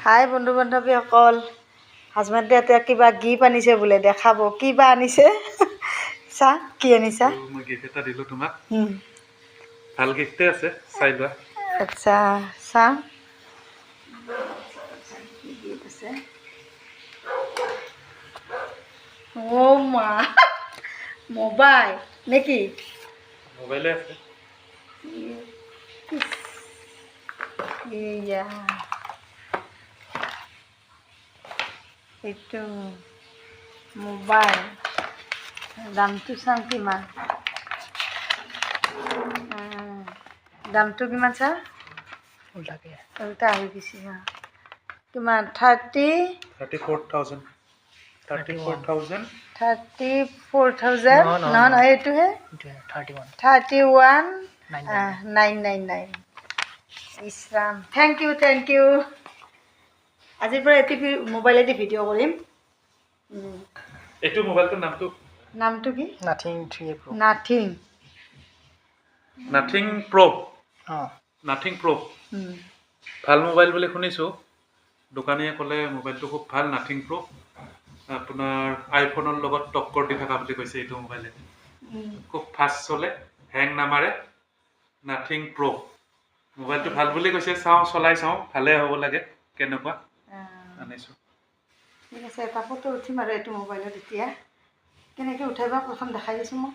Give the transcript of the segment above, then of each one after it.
হাই বন্ধু বান্ধৱীসকল, হাজবেণ্ডে এতিয়া কিবা গিফ্ট আনিছে বোলে, দেখাব কিবা আনিছে। চা কি আনিছা? মই গিফ্ট এটা দিলোঁ তোমাক। ভাল গিফ্টে আছে, চাই লোৱা। আচ্ছা চা কি গিফ্ট আছে। অ' মা, মোবাইল নেকি? মোবাইলে আছে। এয়া এইটো মোবাইল, দামটো চাম কিমান। দামটো কিমান চা? উল্টা হৈ গৈছে হা। কিমান? 34,000 নহয় এইটোহে 31,999। ইছৰাম, থেংক ইউ। আজিৰ পৰা এইটো মোবাইলেদি ভিডিঅ' কৰিম। এইটো মোবাইলটোৰ নামটো কি? Nothing 3A Pro। নাথিং প্ৰ'। ভাল মোবাইল বুলি শুনিছোঁ। দোকানীয়ে ক'লে মোবাইলটো খুব ভাল, নাথিং প্ৰ'। আপোনাৰ আইফোনৰ লগত টক্কৰ দি থকা বুলি কৈছে এইটো মোবাইলে। খুব ফাষ্ট চলে, হেং নামাৰে। নাথিং প্ৰ' মোবাইলটো ভাল বুলি কৈছে। চলাই চাওঁ, ভালে হ'ব লাগে। কেনেকুৱা আনিছোঁ। ঠিক আছে, এটা ফটো উঠিম আৰু এইটো মোবাইলত। এতিয়া কেনেকৈ উঠাই বা প্ৰথম দেখাই দিছোঁ মোক।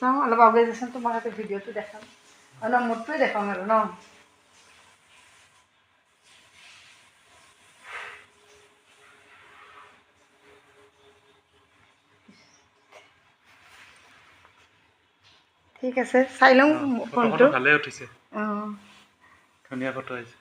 চাওঁ অলপ আগে যাচোন, তোমাক এটা ভিডিঅ'টো দেখাম। ন মোৰটোৱে দেখাম আৰু ন। ঠিক আছে, চাই লওঁ ফোনটো। ভালে উঠিছে, অঁ ধুনীয়া ফটো আহিছে।